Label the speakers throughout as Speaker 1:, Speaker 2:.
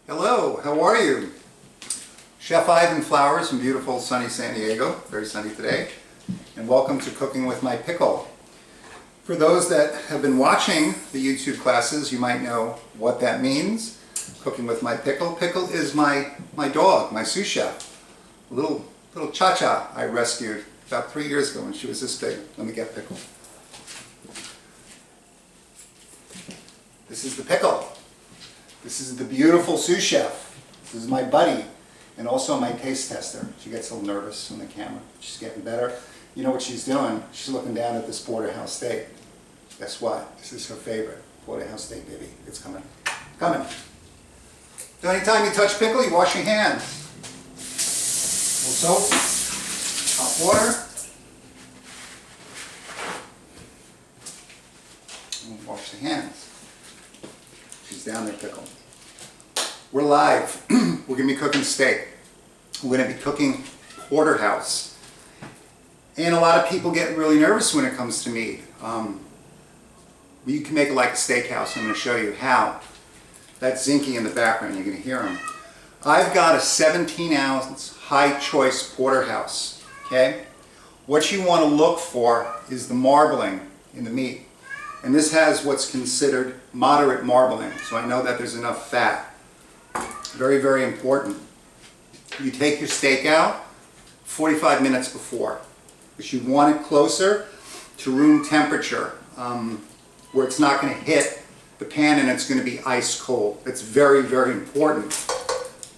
Speaker 1: Hello, how are you? Chef Ivan Flowers from beautiful sunny San Diego, very sunny today, and welcome to Cooking with My Pickle. For those that have been watching the YouTube classes, you might know what that means. Cooking with My Pickle. Pickle is my dog, my Sous Chef. A little Cha-Cha I rescued about 3 years ago when she was this big. Let me get Pickle. This is the Pickle. This is the beautiful Sous Chef. This is my buddy and also my taste tester. She gets a little nervous on the camera. She's getting better. You know what she's doing? She's looking down at this Porterhouse Steak. Guess what? This is her favorite. Porterhouse Steak, baby. It's coming. Coming. So anytime you touch pickle, you wash your hands. A little soap, hot water. And wash the hands. She's down there, Pickle. We're live. We're going to be cooking steak. We're going to be cooking Porterhouse. And a lot of people get really nervous when it comes to meat. You can make it like a steakhouse. I'm going to show you how. That's Zinky in the background. You're going to hear him. I've got a 17-ounce high-choice Porterhouse. Okay? What you want to look for is the marbling in the meat. And this has what's considered moderate marbling, so I know that there's enough fat. Very, very important. You take your steak out 45 minutes before, because you want it closer to room temperature, where it's not going to hit the pan and it's going to be ice cold. It's very, very important.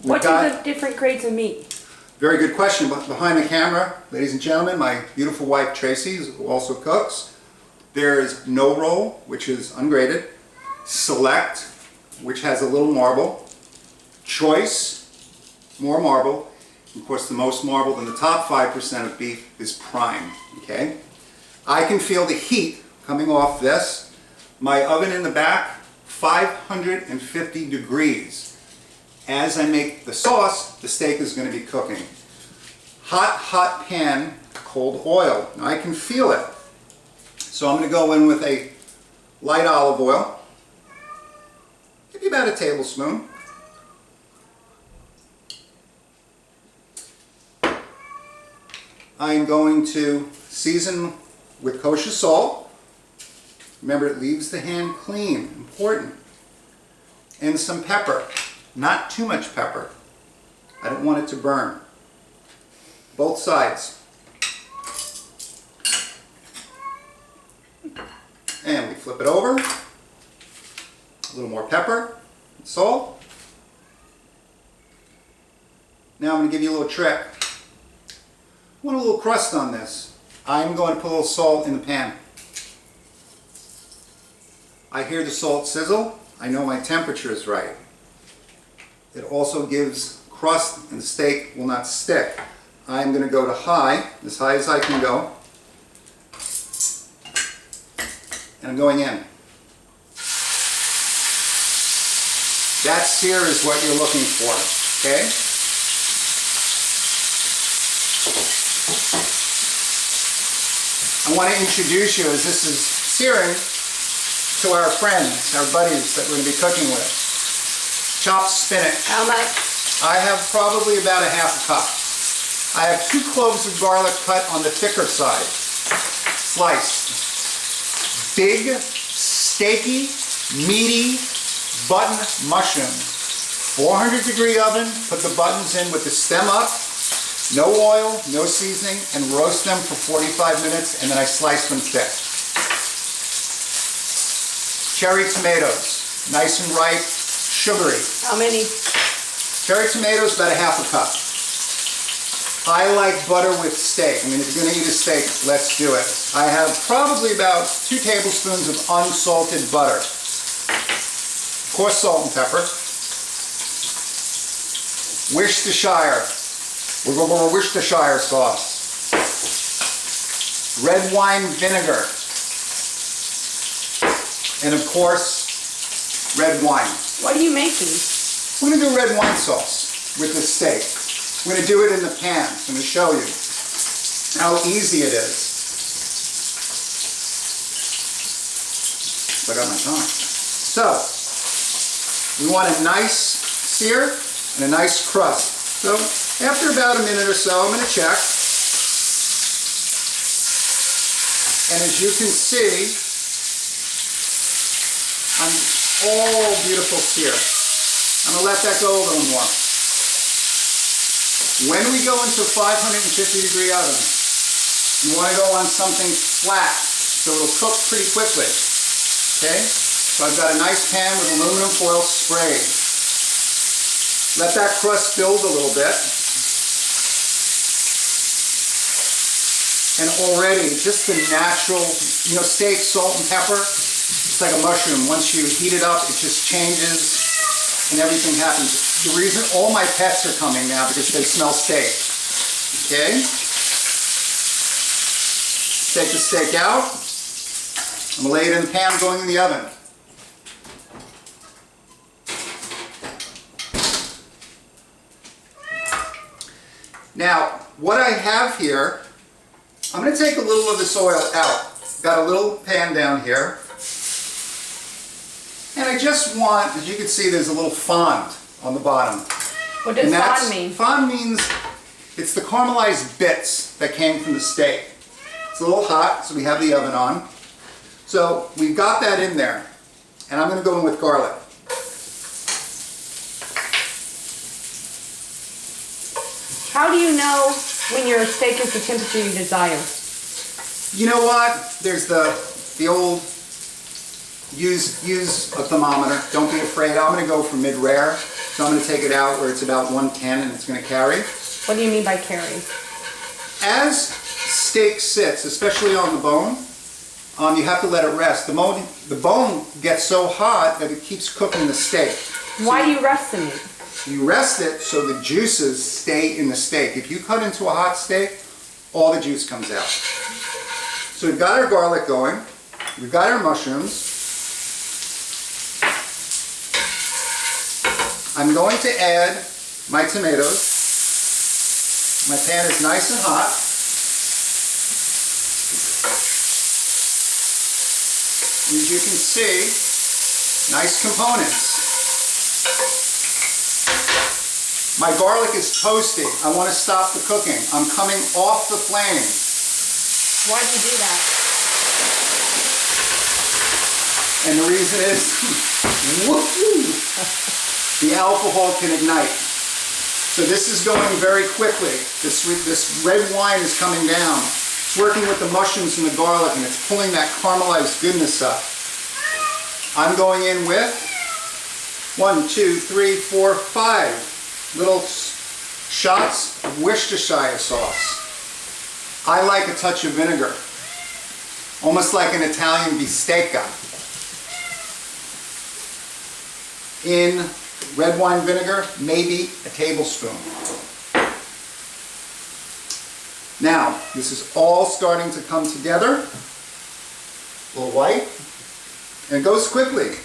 Speaker 2: What are the different grades of meat?
Speaker 1: Very good question. Behind the camera, ladies and gentlemen, my beautiful wife Tracy, who also cooks. There's no roll, which is ungraded, select, which has a little marble, choice, more marble, and of course the most marbled in the top 5% of beef is prime, okay? I can feel the heat coming off this. My oven in the back, 550 degrees. As I make the sauce, the steak is going to be cooking. Hot, hot pan, cold oil. Now I can feel it. So I'm going to go in with a light olive oil, maybe about a tablespoon. I'm going to season with kosher salt. Remember, it leaves the hand clean, important. And some pepper, not too much pepper. I don't want it to burn. Both sides. And we flip it over, a little more pepper, and salt. Now I'm going to give you a little trick. I want a little crust on this. I'm going to put a little salt in the pan. I hear the salt sizzle. I know my temperature is right. It also gives crust and the steak will not stick. I'm going to go to high, as high as I can go. And I'm going in. That sear is what you're looking for, okay? I want to introduce you, as this is searing, to our friends, our buddies that we're going to be cooking with. Chopped spinach.
Speaker 2: How much?
Speaker 1: I have probably about a half a cup. I have 2 cloves of garlic cut on the thicker side, sliced. Big, steaky, meaty button mushrooms. 400-degree oven, put the buttons in with the stem up, no oil, no seasoning, and roast them for 45 minutes, and then I slice them thick. Cherry tomatoes, nice and ripe, sugary.
Speaker 2: How many?
Speaker 1: Cherry tomatoes, about a half a cup. I like butter with steak. I mean, if you're going to eat a steak, let's do it. I have probably about 2 tablespoons of unsalted butter. Of course, salt and pepper. Worcestershire. We're going to Worcestershire sauce. Red wine vinegar. And of course, red wine.
Speaker 2: What are you making?
Speaker 1: We're going to do red wine sauce with this steak. I'm going to do it in the pan. I'm going to show you how easy it is. I got my time. So, we want a nice sear and a nice crust. So after about a minute or so, I'm going to check. And as you can see, I'm all beautiful sear. I'm going to let that go a little more. When we go into a 550-degree oven, you want to go on something flat so it'll cook pretty quickly. Okay? So I've got a nice pan with aluminum foil sprayed. Let that crust build a little bit. And already, just the natural, steak, salt and pepper, it's like a mushroom. Once you heat it up, it just changes and everything happens. The reason all my pets are coming now because they smell steak. Okay? Take the steak out. I'm going to lay it in the pan going in the oven. Now, what I have here, I'm going to take a little of this oil out. Got a little pan down here. And I just want, as you can see, there's a little fond on the bottom.
Speaker 2: What does fond mean?
Speaker 1: Fond means it's the caramelized bits that came from the steak. It's a little hot, so we have the oven on. So we've got that in there. And I'm going to go in with garlic.
Speaker 2: How do you know when your steak is the temperature you desire?
Speaker 1: You know what? There's the old use a thermometer. Don't be afraid. I'm going to go for mid-rare. So I'm going to take it out where it's about 110 and it's going to carry.
Speaker 2: What do you mean by carry?
Speaker 1: As steak sits, especially on the bone, you have to let it rest. The bone gets so hot that it keeps cooking the steak.
Speaker 2: Why do you rest the meat?
Speaker 1: You rest it so the juices stay in the steak. If you cut into a hot steak, all the juice comes out. So we've got our garlic going. We've got our mushrooms. I'm going to add my tomatoes. My pan is nice and hot. And as you can see, nice components. My garlic is toasty. I want to stop the cooking. I'm coming off the flame.
Speaker 2: Why'd you do that?
Speaker 1: And the reason is, whoopee, the alcohol can ignite. So this is going very quickly. This red wine is coming down. It's working with the mushrooms and the garlic and it's pulling that caramelized goodness up. I'm going in with 1, 2, 3, 4, 5 little shots of Worcestershire sauce. I like a touch of vinegar, almost like an Italian bistecca. In red wine vinegar, maybe a tablespoon. Now, this is all starting to come together. A little white, and it goes quickly.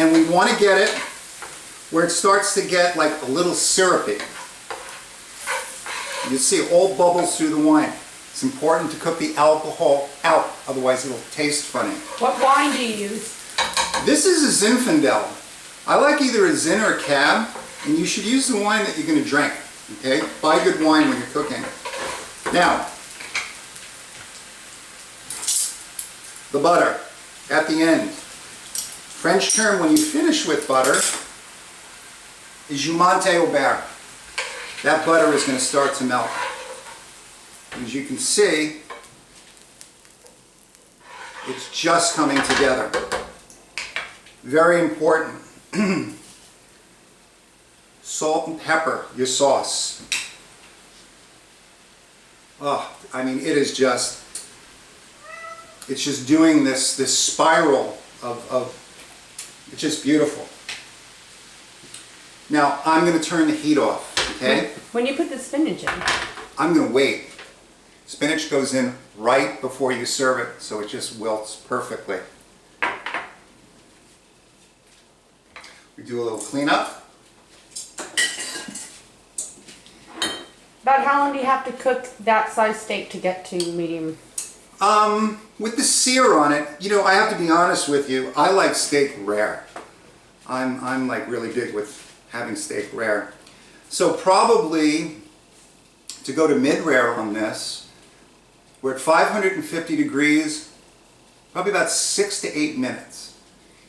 Speaker 1: And we want to get it where it starts to get like a little syrupy. You see all bubbles through the wine. It's important to cook the alcohol out, otherwise it'll taste funny.
Speaker 2: What wine do you use?
Speaker 1: This is a Zinfandel. I like either a Zin or a Cab, and you should use the wine that you're going to drink. Okay? Buy good wine when you're cooking. Now, the butter at the end. French term when you finish with butter is jumonte au beurre. That butter is going to start to melt. As you can see, it's just coming together. Very important. Salt and pepper, your sauce. Oh, I mean, it is just, it's just doing this spiral of it's just beautiful. Now, I'm going to turn the heat off, okay?
Speaker 2: When you put the spinach in?
Speaker 1: I'm going to wait. Spinach goes in right before you serve it, so it just wilts perfectly. We do a little cleanup.
Speaker 2: About how long do you have to cook that size steak to get to medium?
Speaker 1: With the sear on it, I have to be honest with you, I like steak rare. I'm like really big with having steak rare. So probably to go to mid-rare on this, we're at 550 degrees, probably about 6 to 8 minutes.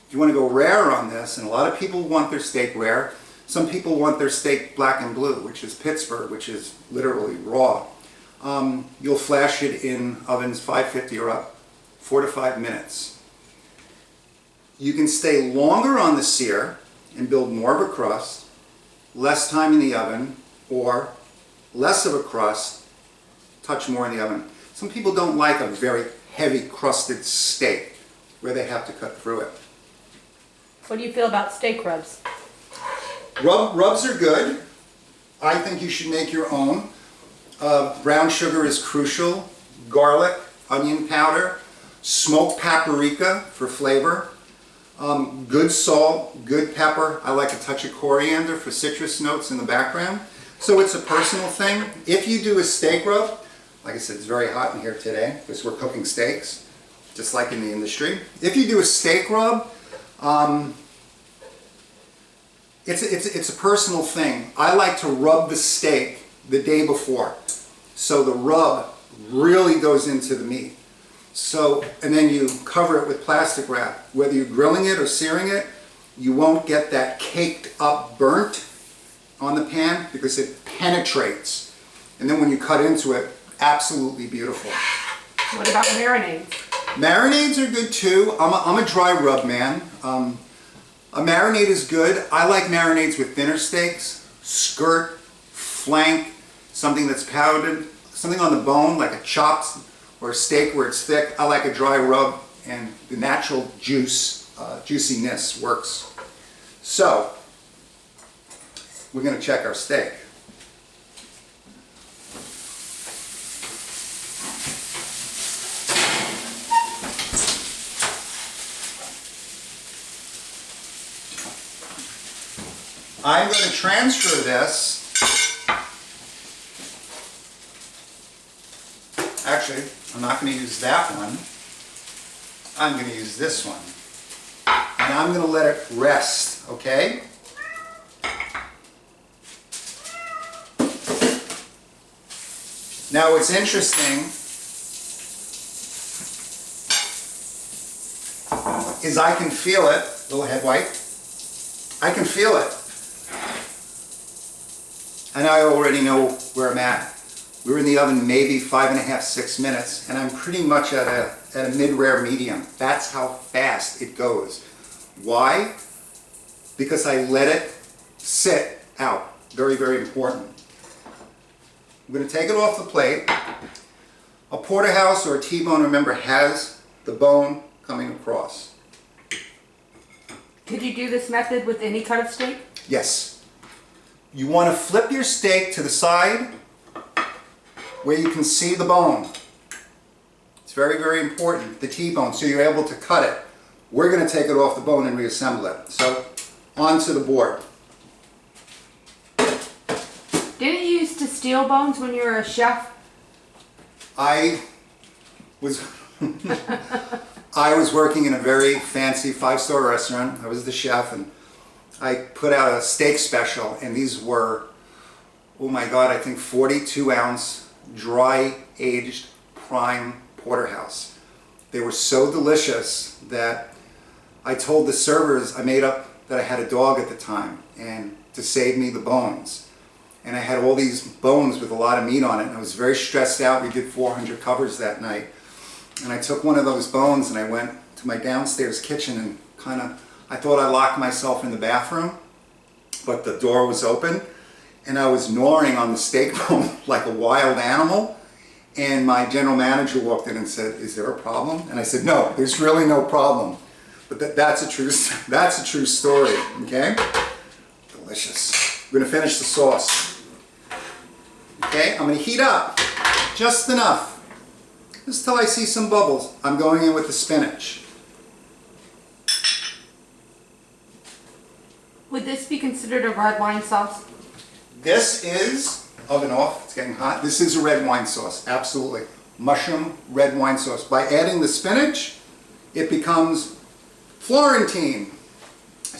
Speaker 1: If you want to go rare on this, and a lot of people want their steak rare, some people want their steak black and blue, which is Pittsburgh, which is literally raw. You'll flash it in ovens 550 or up, 4 to 5 minutes. You can stay longer on the sear and build more of a crust, less time in the oven, or less of a crust, touch more in the oven. Some people don't like a very heavy crusted steak where they have to cut through it.
Speaker 2: What do you feel about steak rubs?
Speaker 1: Rubs are good. I think you should make your own. Brown sugar is crucial. Garlic, onion powder, smoked paprika for flavor. Good salt, good pepper. I like a touch of coriander for citrus notes in the background. So it's a personal thing. If you do a steak rub, like I said, it's very hot in here today because we're cooking steaks, just like in the industry. If you do a steak rub, it's a personal thing. I like to rub the steak the day before, so the rub really goes into the meat. So, and then you cover it with plastic wrap. Whether you're grilling it or searing it, you won't get that caked up burnt on the pan because it penetrates. And then when you cut into it, absolutely beautiful.
Speaker 2: What about marinades?
Speaker 1: Marinades are good too. I'm a dry rub man. A marinade is good. I like marinades with thinner steaks, skirt, flank, something that's powdered, something on the bone like a chopped or a steak where it's thick. I like a dry rub, and the natural juiciness works. So, we're going to check our steak. I'm going to transfer this. Actually, I'm not going to use that one. I'm going to use this one. And I'm going to let it rest, okay? Now what's interesting is I can feel it. Little head wipe. I can feel it. And I already know where I'm at. We were in the oven maybe 5.5, 6 minutes, and I'm pretty much at a mid-rare medium. That's how fast it goes. Why? Because I let it sit out. Very, very important. I'm going to take it off the plate. A porterhouse or a T-bone, remember, has the bone coming across.
Speaker 2: Could you do this method with any cut of steak?
Speaker 1: Yes. You want to flip your steak to the side where you can see the bone. It's very, very important, the T-bone, so you're able to cut it. We're going to take it off the bone and reassemble it. So, onto the board.
Speaker 2: Didn't you used to steal bones when you were a chef?
Speaker 1: I was I was working in a very fancy 5-star restaurant. I was the chef, and I put out a steak special, and these were, oh my God, I think 42-ounce dry aged prime porterhouse. They were so delicious that I told the servers, I made up that I had a dog at the time, and to save me the bones. And I had all these bones with a lot of meat on it, and I was very stressed out. We did 400 covers that night. And I took one of those bones and I went to my downstairs kitchen and I thought I locked myself in the bathroom, but the door was open, and I was gnawing on the steak bone like a wild animal. And my general manager walked in and said, "Is there a problem?" And I said, "No, there's really no problem." But that's a true story, okay? Delicious. We're gonna finish the sauce. Okay, I'm gonna heat up just enough, just till I see some bubbles. I'm going in with the spinach.
Speaker 2: Would this be considered a red wine sauce?
Speaker 1: This is, oven off, it's getting hot. This is a red wine sauce, absolutely. Mushroom red wine sauce. By adding the spinach, it becomes Florentine.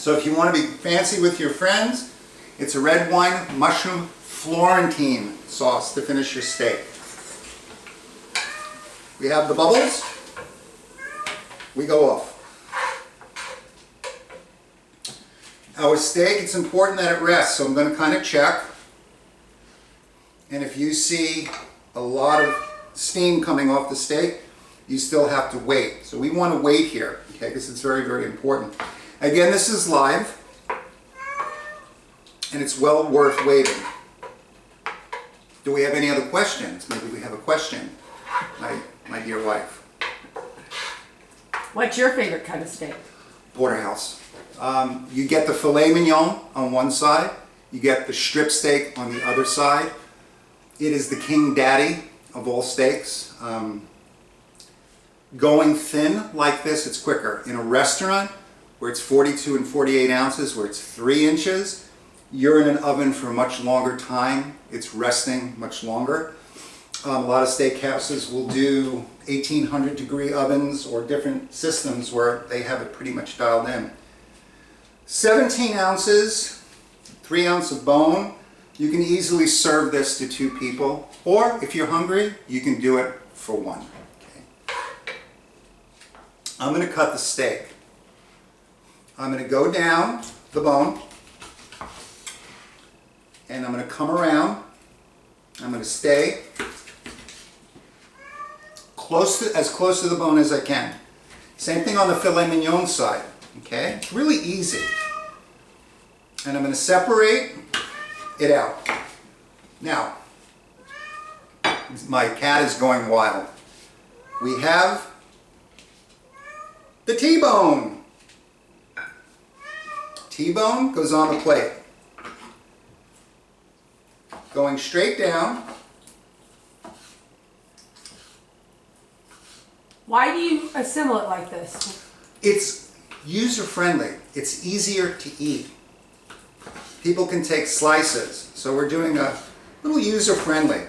Speaker 1: So if you want to be fancy with your friends, it's a red wine mushroom Florentine sauce to finish your steak. We have the bubbles. We go off. Our steak, it's important that it rests, so I'm going to kind of check. And if you see a lot of steam coming off the steak, you still have to wait. So we want to wait here, okay, because it's very, very important. Again, this is live, and it's well worth waiting. Do we have any other questions? Maybe we have a question, my dear wife.
Speaker 2: What's your favorite kind of steak?
Speaker 1: Porterhouse. You get the filet mignon on one side, you get the strip steak on the other side. It is the king daddy of all steaks. Going thin like this, it's quicker. In a restaurant where it's 42 and 48 ounces, where it's 3 inches, you're in an oven for a much longer time. It's resting much longer. A lot of steakhouses will do 1800 degree ovens or different systems where they have it pretty much dialed in. 17 ounces, 3 ounces of bone. You can easily serve this to 2 people, or if you're hungry, you can do it for 1. Okay. I'm going to cut the steak. I'm going to go down the bone, and I'm going to come around. I'm going to stay as close to the bone as I can. Same thing on the filet mignon side. Okay, it's really easy. And I'm going to separate it out. Now, my cat is going wild. We have the T-bone. T-bone goes on the plate. Going straight down.
Speaker 2: Why do you assemble it like this?
Speaker 1: It's user-friendly. It's easier to eat. People can take slices. So we're doing a little user-friendly.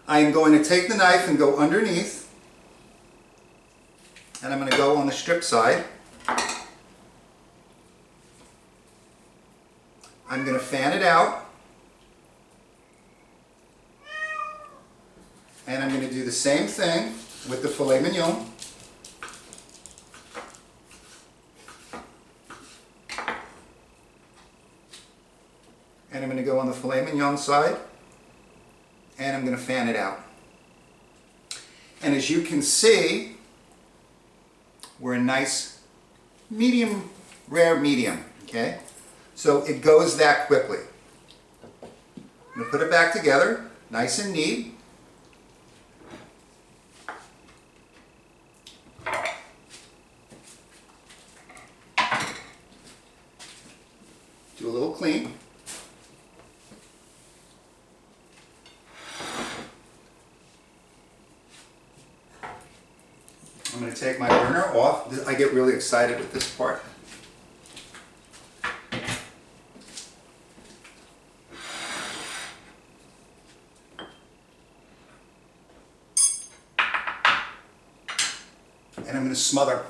Speaker 1: I am going to take the knife and go underneath. And I'm going to go on the strip side. I'm going to fan it out. And I'm going to do the same thing with the filet mignon. And I'm going to go on the filet mignon side, and I'm going to fan it out. And as you can see, we're a nice medium, rare medium, okay? So it goes that quickly. I'm going to put it back together, nice and neat. Do a little clean. I'm going to take my burner off. I get really excited with this part. And I'm going to smother.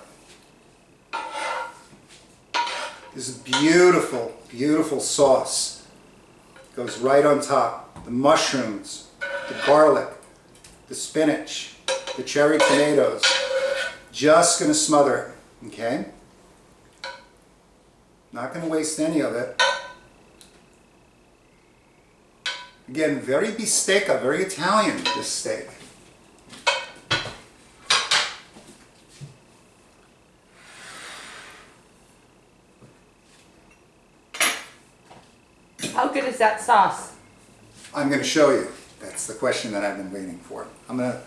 Speaker 1: This is beautiful, beautiful sauce. Goes right on top. The mushrooms, the garlic, the spinach, the cherry tomatoes. Just going to smother it, okay? Not going to waste any of it. Again, very bistecca, very Italian, this steak.
Speaker 2: How good is that sauce?
Speaker 1: I'm going to show you. That's the question that I've been waiting for. I'm going to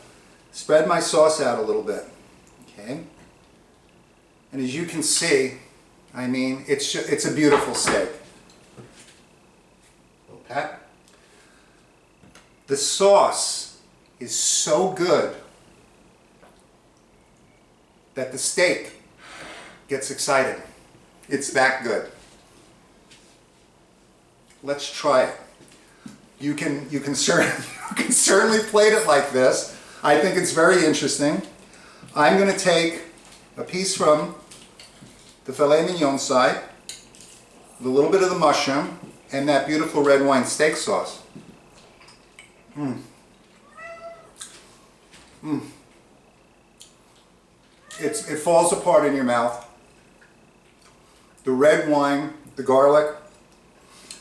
Speaker 1: spread my sauce out a little bit. Okay, and as you can see, I mean, it's a beautiful steak. Okay. The sauce is so good that the steak gets excited. It's that good. Let's try it. You can certainly plate it like this. I think it's very interesting. I'm going to take a piece from the filet mignon side, with a little bit of the mushroom, and that beautiful red wine steak sauce. It falls apart in your mouth. The red wine, the garlic,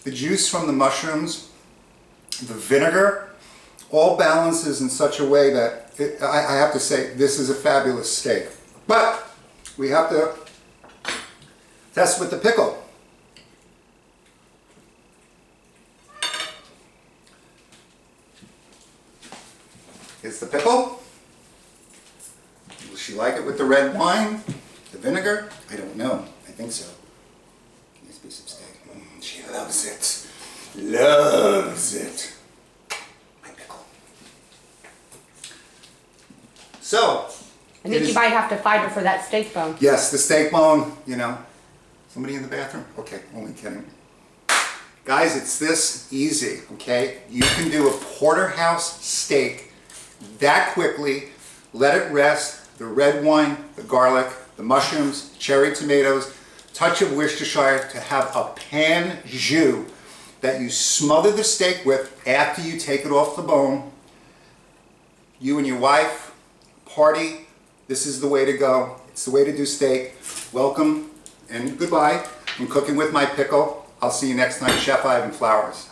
Speaker 1: the juice from the mushrooms, the vinegar, all balances in such a way that I have to say this is a fabulous steak. But we have to test with the pickle. Here's the pickle. Will she like it with the red wine? The vinegar? I don't know. I think so. Nice piece of steak. She loves it. Loves it. My pickle. So.
Speaker 2: I think you might have to fight her for that steak bone.
Speaker 1: Yes, the steak bone, you know. Somebody in the bathroom? Okay, only kidding. Guys, it's this easy, okay? You can do a porterhouse steak that quickly. Let it rest. The red wine, the garlic, the mushrooms, cherry tomatoes, touch of Worcestershire to have a pan jus that you smother the steak with after you take it off the bone. You and your wife, party, this is the way to go. It's the way to do steak. Welcome and goodbye from Cooking with My Pickle. I'll see you next time, Chef Ivan Flowers.